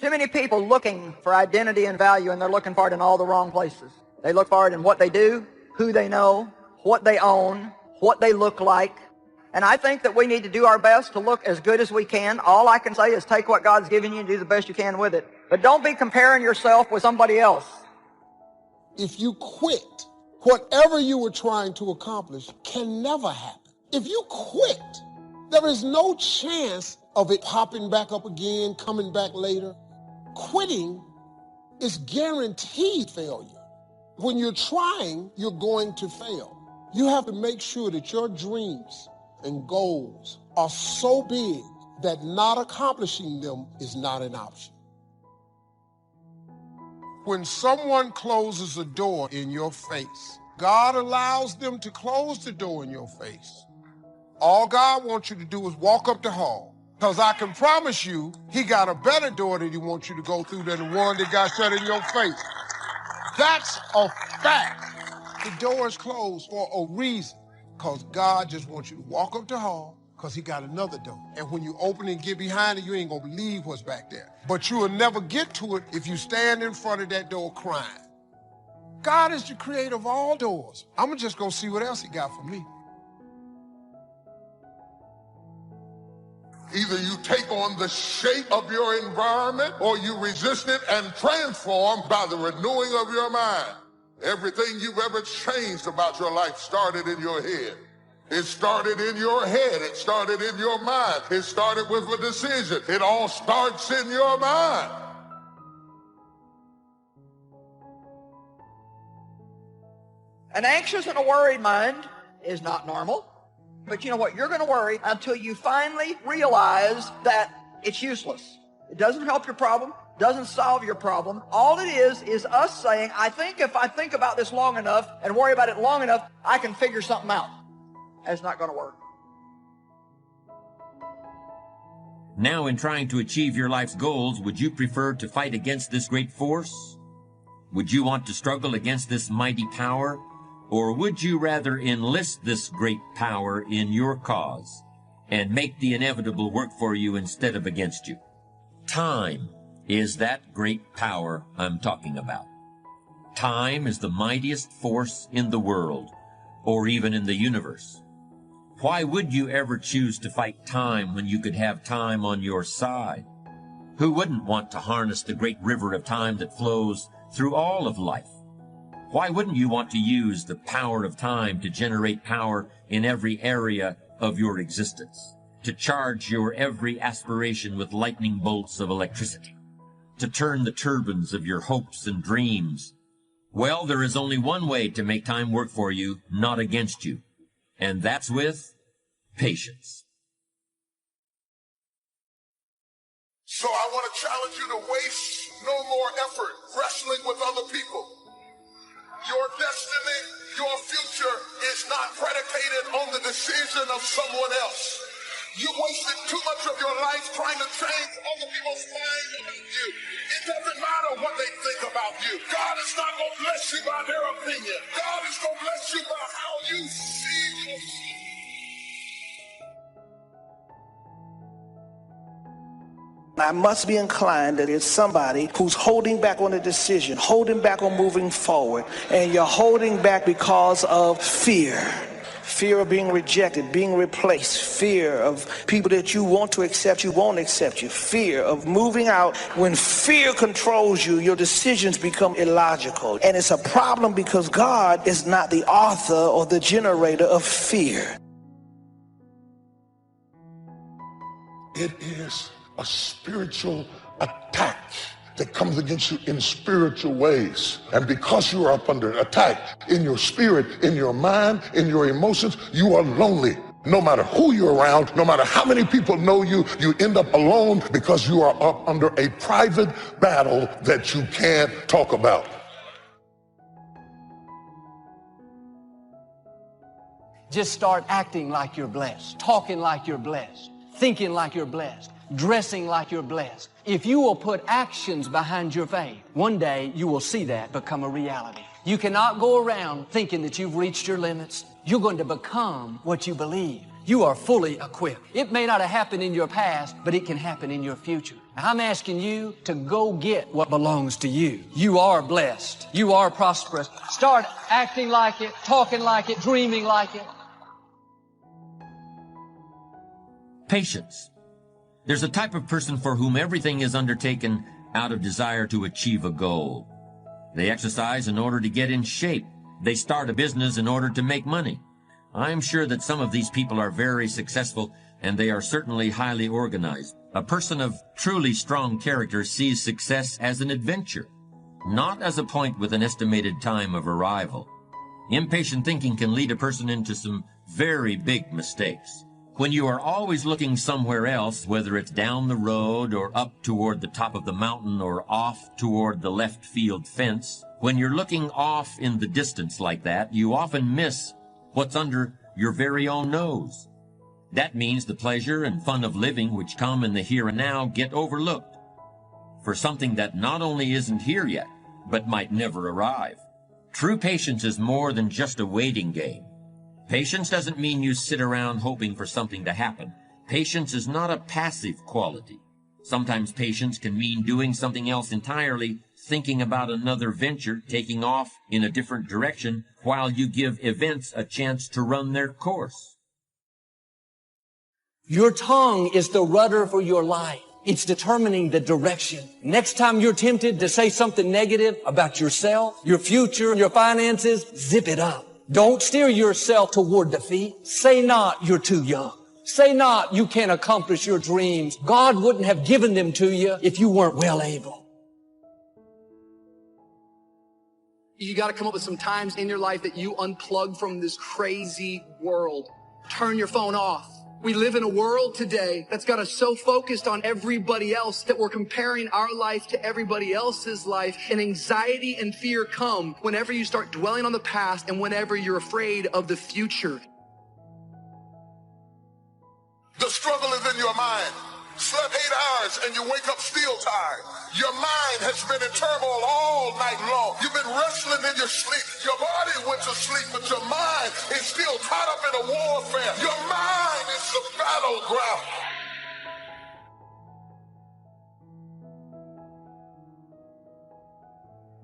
Too many people looking for identity and value, and they're looking for it in all the wrong places. They look for it in what they do, who they know, what they own, what they look like. And I think that we need to do our best to look as good as we can. All I can say is take what God's given you and do the best you can with it. But don't be comparing yourself with somebody else. If you quit, whatever you were trying to accomplish can never happen. If you quit, there is no chance of it popping back up again, coming back later. Quitting is guaranteed failure. When you're trying, you're going to fail. You have to make sure that your dreams and goals are so big that not accomplishing them is not an option. When someone closes a door in your face, God allows them to close the door in your face. All God wants you to do is walk up the hall, because I can promise you, he got a better door that he wants you to go through than the one that got shut in your face. That's a fact. The door is closed for a reason, because God just wants you to walk up the hall, because he got another door. And when you open it and get behind it, you ain't gonna believe what's back there. But you will never get to it if you stand in front of that door crying. God is the creator of all doors. I'm just gonna see what else he got for me. Either you take on the shape of your environment or you resist it and transform by the renewing of your mind. Everything you've ever changed about your life started in your head. It started in your head. It started in your mind. It started with a decision. It all starts in your mind. An anxious and a worried mind is not normal. But you know what? You're going to worry until you finally realize that it's useless. It doesn't help your problem, doesn't solve your problem. All it is us saying, I think if I think about this long enough and worry about it long enough, I can figure something out. That's not going to work. Now, in trying to achieve your life's goals, would you prefer to fight against this great force? Would you want to struggle against this mighty power? Or would you rather enlist this great power in your cause and make the inevitable work for you instead of against you? Time is that great power I'm talking about. Time is the mightiest force in the world, or even in the universe. Why would you ever choose to fight time when you could have time on your side? Who wouldn't want to harness the great river of time that flows through all of life? Why wouldn't you want to use the power of time to generate power in every area of your existence? To charge your every aspiration with lightning bolts of electricity? To turn the turbines of your hopes and dreams? Well, there is only one way to make time work for you, not against you. And that's with patience. So I want to challenge you to waste no more effort wrestling with other people. Your destiny, your future is not predicated on the decision of someone else. You wasted too much of your life trying to change other people's minds about you. It doesn't matter what they think about you. God is not going to bless you by their opinion. God is going to bless you by how you see yourself. I must be inclined that it's somebody who's holding back on a decision, holding back on moving forward, and you're holding back because of fear. Fear of being rejected, being replaced, fear of people that you want to accept you won't accept you, fear of moving out. When fear controls you, your decisions become illogical. And it's a problem because God is not the author or the generator of fear. It is a spiritual attack that comes against you in spiritual ways. And because you are up under attack in your spirit, in your mind, in your emotions, you are lonely. No matter who you're around, no matter how many people know you, you end up alone because you are up under a private battle that you can't talk about. Just start acting like you're blessed, talking like you're blessed, thinking like you're blessed, dressing like you're blessed. If you will put actions behind your faith, one day you will see that become a reality. You cannot go around thinking that you've reached your limits. You're going to become what you believe. You are fully equipped. It may not have happened in your past, but it can happen in your future. I'm asking you to go get what belongs to you. You are blessed. You are prosperous. Start acting like it, talking like it, dreaming like it. Patience. There's a type of person for whom everything is undertaken out of desire to achieve a goal. They exercise in order to get in shape. They start a business in order to make money. I'm sure that some of these people are very successful, and they are certainly highly organized. A person of truly strong character sees success as an adventure, not as a point with an estimated time of arrival. Impatient thinking can lead a person into some very big mistakes. When you are always looking somewhere else, whether it's down the road or up toward the top of the mountain or off toward the left field fence, when you're looking off in the distance like that, you often miss what's under your very own nose. That means the pleasure and fun of living which come in the here and now get overlooked for something that not only isn't here yet, but might never arrive. True patience is more than just a waiting game. Patience doesn't mean you sit around hoping for something to happen. Patience is not a passive quality. Sometimes patience can mean doing something else entirely, thinking about another venture, taking off in a different direction, while you give events a chance to run their course. Your tongue is the rudder for your life. It's determining the direction. Next time you're tempted to say something negative about yourself, your future, your finances, zip it up. Don't steer yourself toward defeat. Say not, you're too young. Say not, you can't accomplish your dreams. God wouldn't have given them to you if you weren't well able. You got to come up with some times in your life that you unplug from this crazy world. Turn your phone off. We live in a world today that's got us so focused on everybody else that we're comparing our life to everybody else's life, and anxiety and fear come whenever you start dwelling on the past and whenever you're afraid of the future. The struggle is in your mind. Slept 8 hours and you wake up still tired. Your mind has been in turmoil all night long. You've been wrestling in your sleep. Your body went to sleep, but your mind is still caught up in a warfare. Your mind is the battleground.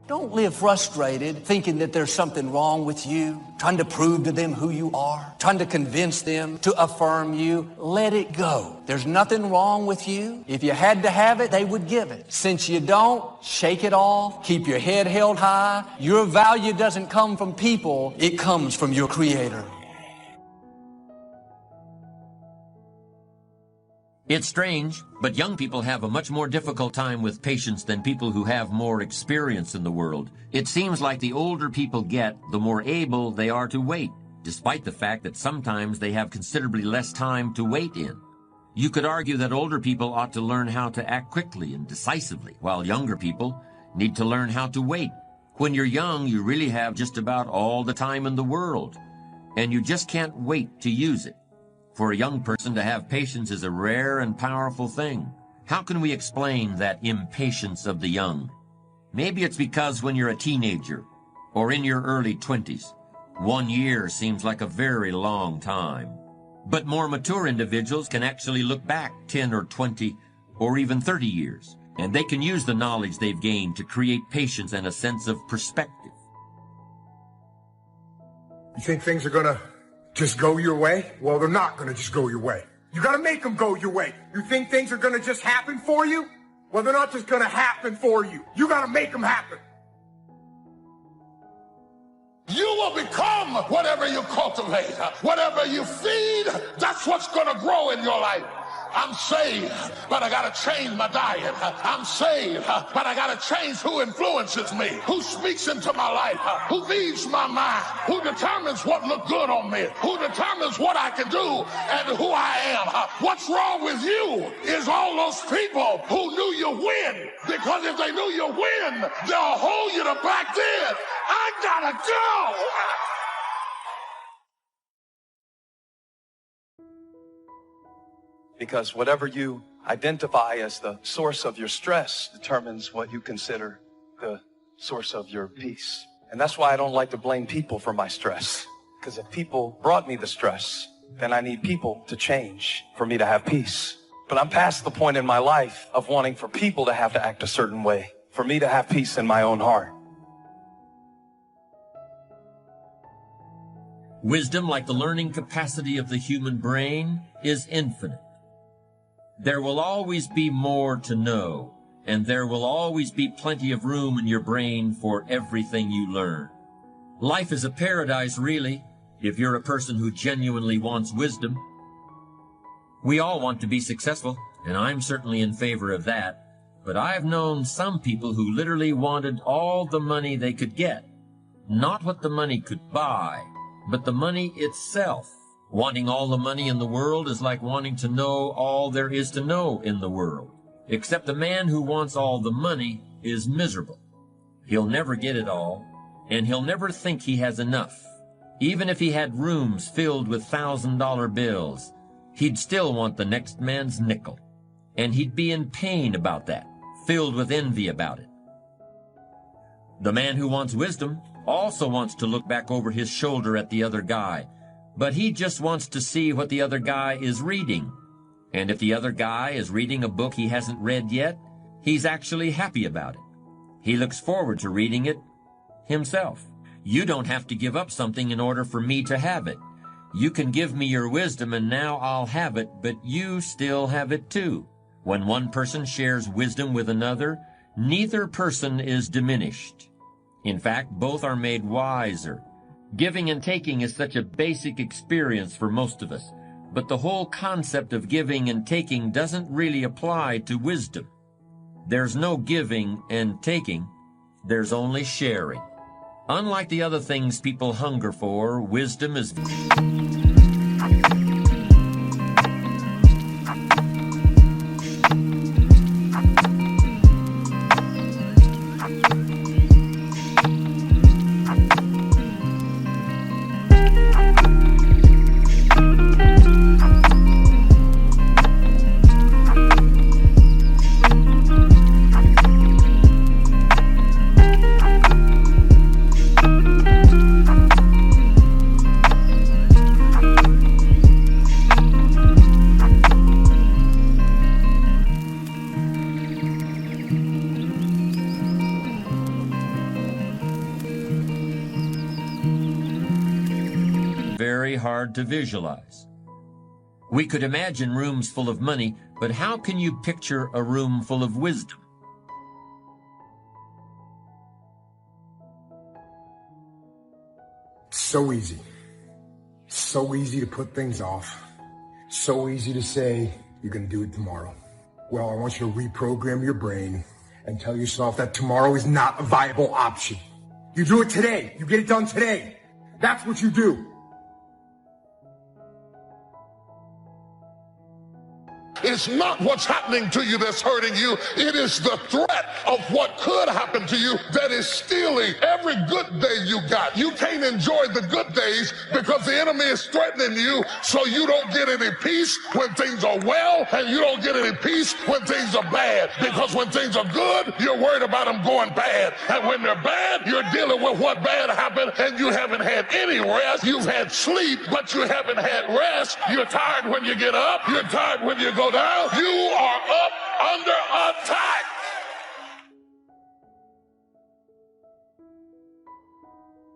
Don't live frustrated, thinking that there's something wrong with you, trying to prove to them who you are, trying to convince them to affirm you. Let it go. There's nothing wrong with you. If you had to have it, they would give it. Since you don't, shake it off. Keep your head held high. Your value doesn't come from people. It comes from your Creator. It's strange, but young people have a much more difficult time with patience than people who have more experience in the world. It seems like the older people get, the more able they are to wait, despite the fact that sometimes they have considerably less time to wait in. You could argue that older people ought to learn how to act quickly and decisively, while younger people need to learn how to wait. When you're young, you really have just about all the time in the world, and you just can't wait to use it. For a young person to have patience is a rare and powerful thing. How can we explain that impatience of the young? Maybe it's because when you're a teenager or in your early 20s, 1 year seems like a very long time. But more mature individuals can actually look back 10 or 20 or even 30 years, and they can use the knowledge they've gained to create patience and a sense of perspective. You think things are gonna just go your way? Well, they're not gonna just go your way. You gotta make them go your way. You think things are gonna just happen for you? Well, they're not just gonna happen for you. You gotta make them happen. You will become whatever you cultivate. Whatever you feed, that's what's gonna grow in your life. I'm saved, but I gotta change my diet. I'm saved, but I gotta change who influences me, who speaks into my life, who leads my mind, who determines what look good on me, who determines what I can do and who I am. What's wrong with you is all those people who knew you win, because if they knew you win, they'll hold you to back then. I gotta go. Because whatever you identify as the source of your stress determines what you consider the source of your peace. And that's why I don't like to blame people for my stress. Because if people brought me the stress, then I need people to change for me to have peace. But I'm past the point in my life of wanting for people to have to act a certain way for me to have peace in my own heart. Wisdom, like the learning capacity of the human brain, is infinite. There will always be more to know, and there will always be plenty of room in your brain for everything you learn. Life is a paradise, really, if you're a person who genuinely wants wisdom. We all want to be successful, and I'm certainly in favor of that, but I've known some people who literally wanted all the money they could get. Not what the money could buy, but the money itself. Wanting all the money in the world is like wanting to know all there is to know in the world. Except the man who wants all the money is miserable. He'll never get it all, and he'll never think he has enough. Even if he had rooms filled with $1,000 bills, he'd still want the next man's nickel. And he'd be in pain about that, filled with envy about it. The man who wants wisdom also wants to look back over his shoulder at the other guy, but he just wants to see what the other guy is reading. And if the other guy is reading a book he hasn't read yet, he's actually happy about it. He looks forward to reading it himself. You don't have to give up something in order for me to have it. You can give me your wisdom and now I'll have it, but you still have it too. When one person shares wisdom with another, neither person is diminished. In fact, both are made wiser. Giving and taking is such a basic experience for most of us, but the whole concept of giving and taking doesn't really apply to wisdom. There's no giving and taking, there's only sharing. Unlike the other things people hunger for, wisdom is... very hard to visualize. We could imagine rooms full of money, but how can you picture a room full of wisdom? So easy. So easy to put things off. So easy to say, you're going to do it tomorrow. Well, I want you to reprogram your brain and tell yourself that tomorrow is not a viable option. You do it today. You get it done today. That's what you do. It's not what's happening to you that's hurting you. It is the threat of what could happen to you that is stealing every good day you got. You can't enjoy the good days because the enemy is threatening you, so you don't get any peace when things are well, and you don't get any peace when things are bad. Because when things are good, you're worried about them going bad. And when they're bad, you're dealing with what bad happened, and you haven't had any rest. You've had sleep, but you haven't had rest. You're tired when you get up. You're tired when you go down. You are up under attack.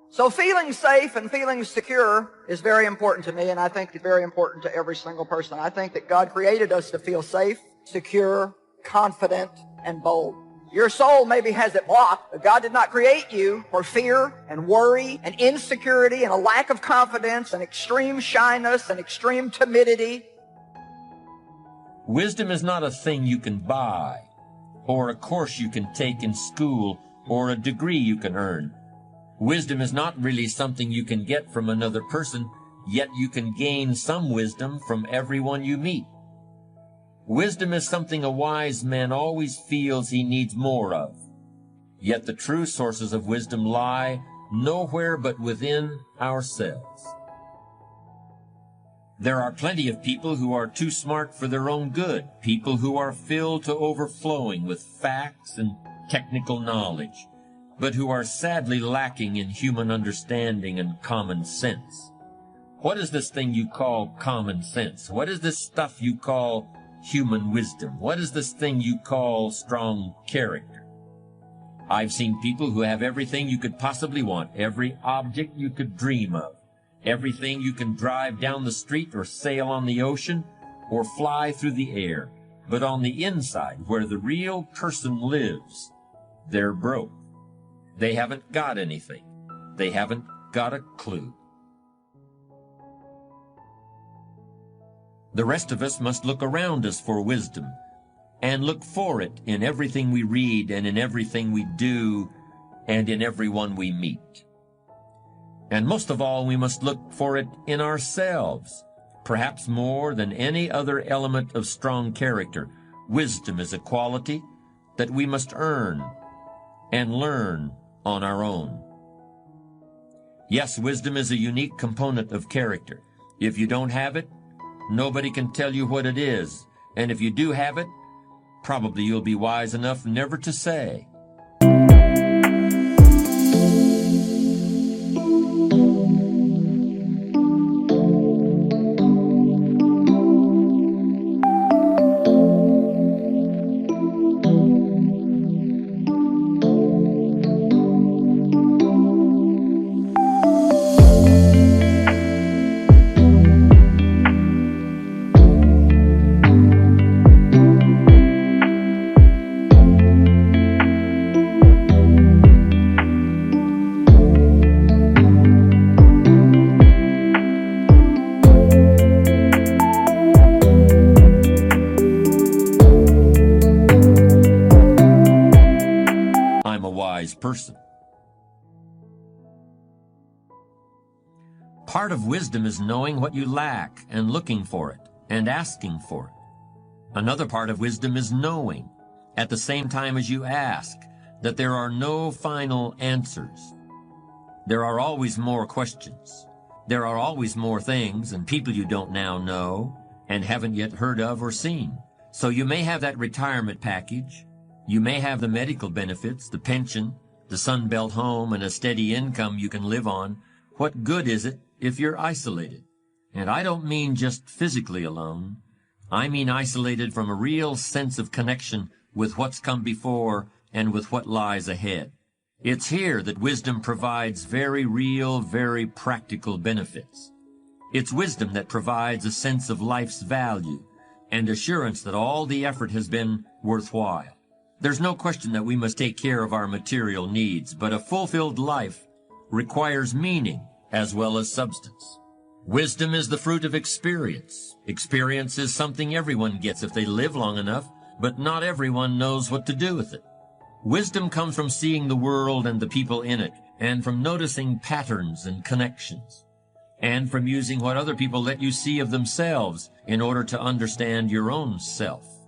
So feeling safe and feeling secure is very important to me, and I think it's very important to every single person. I think that God created us to feel safe, secure, confident, and bold. Your soul maybe has it blocked, but God did not create you for fear and worry and insecurity and a lack of confidence and extreme shyness and extreme timidity. Wisdom is not a thing you can buy, or a course you can take in school, or a degree you can earn. Wisdom is not really something you can get from another person, yet you can gain some wisdom from everyone you meet. Wisdom is something a wise man always feels he needs more of. Yet the true sources of wisdom lie nowhere but within ourselves. There are plenty of people who are too smart for their own good, people who are filled to overflowing with facts and technical knowledge, but who are sadly lacking in human understanding and common sense. What is this thing you call common sense? What is this stuff you call human wisdom? What is this thing you call strong character? I've seen people who have everything you could possibly want, every object you could dream of, everything you can drive down the street or sail on the ocean or fly through the air. But on the inside, where the real person lives, they're broke. They haven't got anything. They haven't got a clue. The rest of us must look around us for wisdom, and look for it in everything we read and in everything we do and in everyone we meet. And most of all, we must look for it in ourselves, perhaps more than any other element of strong character. Wisdom is a quality that we must earn and learn on our own. Yes, wisdom is a unique component of character. If you don't have it, nobody can tell you what it is. And if you do have it, probably you'll be wise enough never to say. Person. Part of wisdom is knowing what you lack and looking for it and asking for it. Another part of wisdom is knowing, at the same time as you ask, that there are no final answers. There are always more questions. There are always more things and people you don't now know and haven't yet heard of or seen. So you may have that retirement package. You may have the medical benefits, the pension, the Sunbelt home, and a steady income you can live on. What good is it if you're isolated? And I don't mean just physically alone. I mean isolated from a real sense of connection with what's come before and with what lies ahead. It's here that wisdom provides very real, very practical benefits. It's wisdom that provides a sense of life's value and assurance that all the effort has been worthwhile. There's no question that we must take care of our material needs, but a fulfilled life requires meaning as well as substance. Wisdom is the fruit of experience. Experience is something everyone gets if they live long enough, but not everyone knows what to do with it. Wisdom comes from seeing the world and the people in it, and from noticing patterns and connections, and from using what other people let you see of themselves in order to understand your own self.